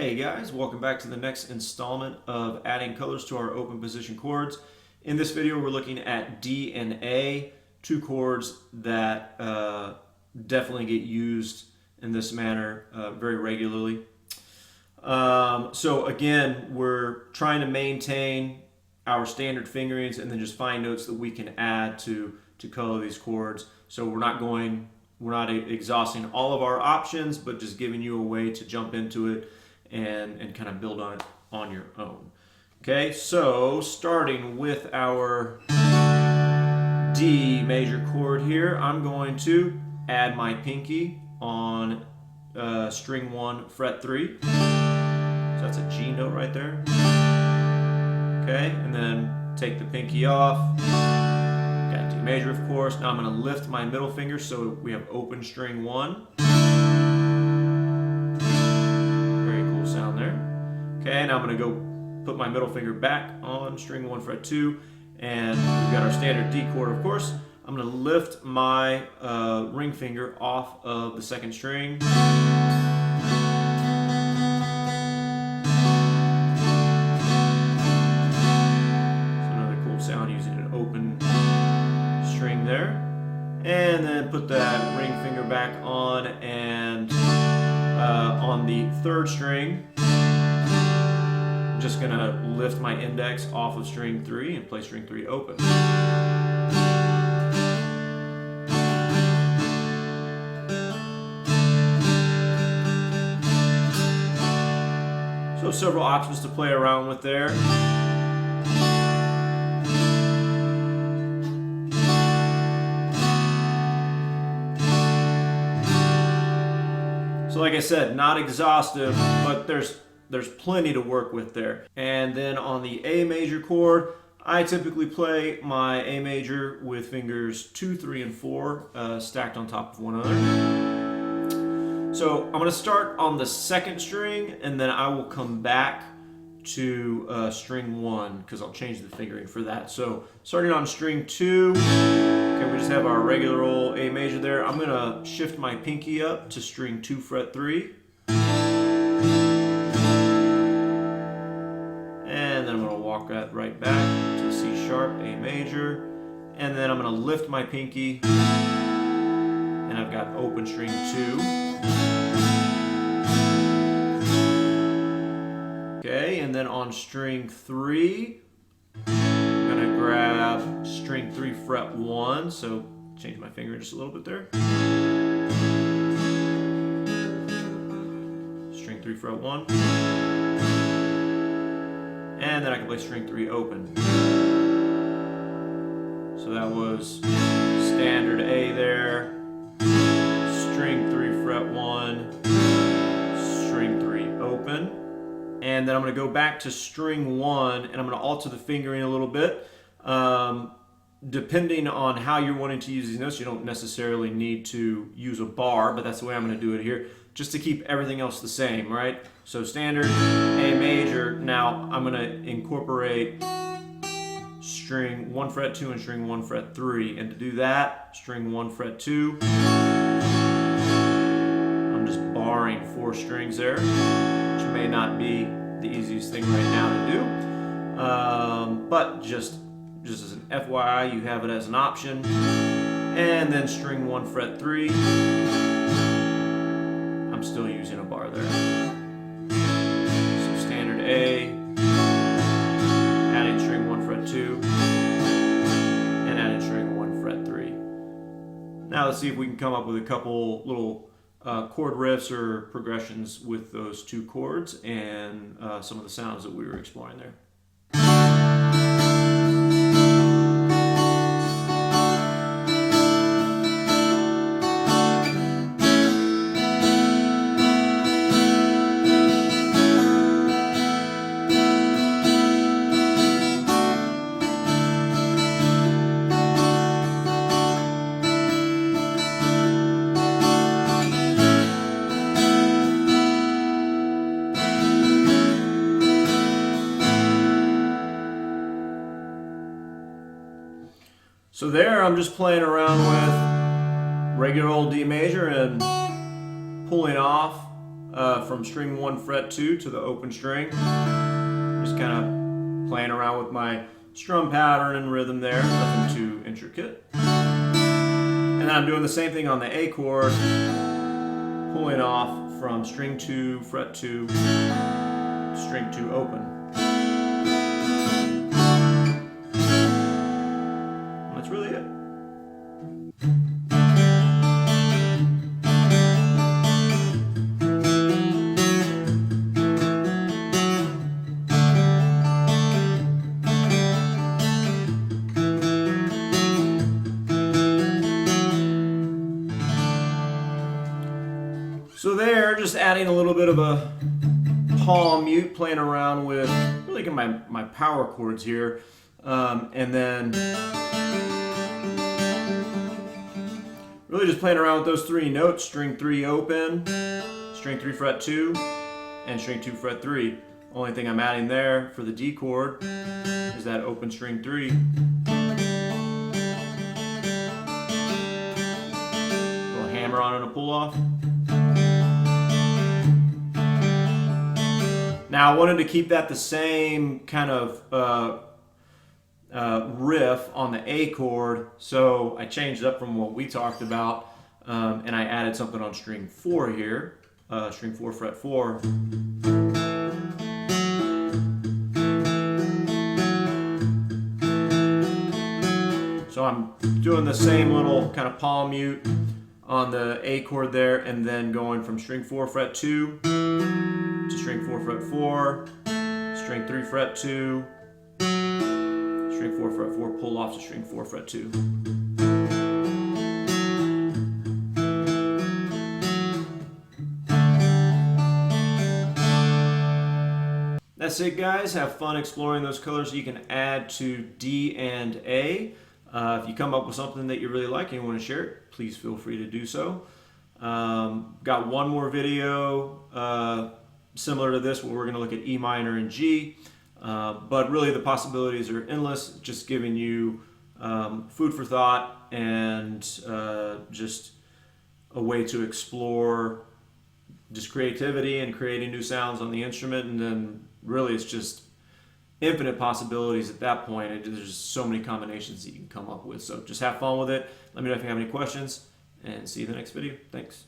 Hey guys, welcome back to the next installment of adding colors to our open position chords. In this video we're looking at D and A, two chords that definitely get used in this manner very regularly. So again, we're trying to maintain our standard fingerings and then just find notes that we can add to color these chords. So we're not exhausting all of our options, but just giving you a way to jump into it and kind of build on it on your own. Okay, so starting with our D major chord here, I'm going to add my pinky on string 1, fret 3. So that's a G note right there. Okay, and then take the pinky off. Got D major, of course. Now I'm going to lift my middle finger so we have open string 1. Sound there. Okay, now I'm going to go put my middle finger back on string 1, fret 2, and we've got our standard D chord, of course. I'm going to lift my ring finger off of the second string. So another cool sound using an open string there. And then put that ring finger back on, and on the third string, I'm just going to lift my index off of string 3 and play string 3 open. So several options to play around with there. So like I said, not exhaustive, but there's plenty to work with there. And then on the A major chord, I typically play my A major with fingers 2, 3, and 4 stacked on top of one another. So I'm going to start on the second string, and then I will come back to string 1 because I'll change the fingering for that. So starting on string 2, okay, we just have our regular old A major there. I'm going to shift my pinky up to string 2, fret 3. And then I'm going to walk that right back to C sharp, A major. And then I'm going to lift my pinky, and I've got open string 2. Okay, and then on string 3, I'm going to grab string 3, fret 1, so change my finger just a little bit there. String 3, fret 1. And then I can play string 3 open. So that was standard A there, string 3, fret 1, string 3 open. And then I'm going to go back to string 1, and I'm going to alter the fingering a little bit. Depending on how you're wanting to use these notes, you don't necessarily need to use a bar, but that's the way I'm going to do it here, just to keep everything else the same, right? So standard A major. Now I'm going to incorporate string 1, fret 2 and string 1, fret 3. And to do that, string 1, fret 2. I'm just barring 4 strings there, which may not be the easiest thing right now to do, but just as an FYI, you have it as an option. And then string 1, fret 3. I'm still using a bar there. So standard A, adding string 1, fret 2, and adding string 1, fret 3. Now let's see if we can come up with a couple little chord riffs or progressions with those two chords and some of the sounds that we were exploring there. So there, I'm just playing around with regular old D major and pulling off from string 1 fret 2 to the open string. Just kind of playing around with my strum pattern and rhythm there, nothing too intricate. And then I'm doing the same thing on the A chord, pulling off from string 2 fret 2 to string 2 open. And that's really it. So there, just adding a little bit of a palm mute, playing around with really my power chords here, and then really just playing around with those 3 notes: string 3 open, string 3 fret 2, and string 2 fret 3. Only thing I'm adding there for the D chord is that open string 3. Little hammer on and a pull off. Now I wanted to keep that the same kind of riff on the A chord, so I changed up from what we talked about, and I added something on string 4 here, string 4 fret 4. So I'm doing the same little kind of palm mute on the A chord there, and then going from string 4 fret 2 to string 4 fret 4, string 3 fret 2, string 4 fret 4, pull off to string 4 fret 2. That's it, guys. Have fun exploring those colors you can add to D and A. If you come up with something that you really like and you want to share it, please feel free to do so. Got one more video similar to this where we're going to look at E minor and G, but really the possibilities are endless, just giving you food for thought and just a way to explore just creativity and creating new sounds on the instrument. And then really it's just infinite possibilities at that point. There's just so many combinations that you can come up with. So just have fun with it. Let me know if you have any questions, and see you in the next video. Thanks.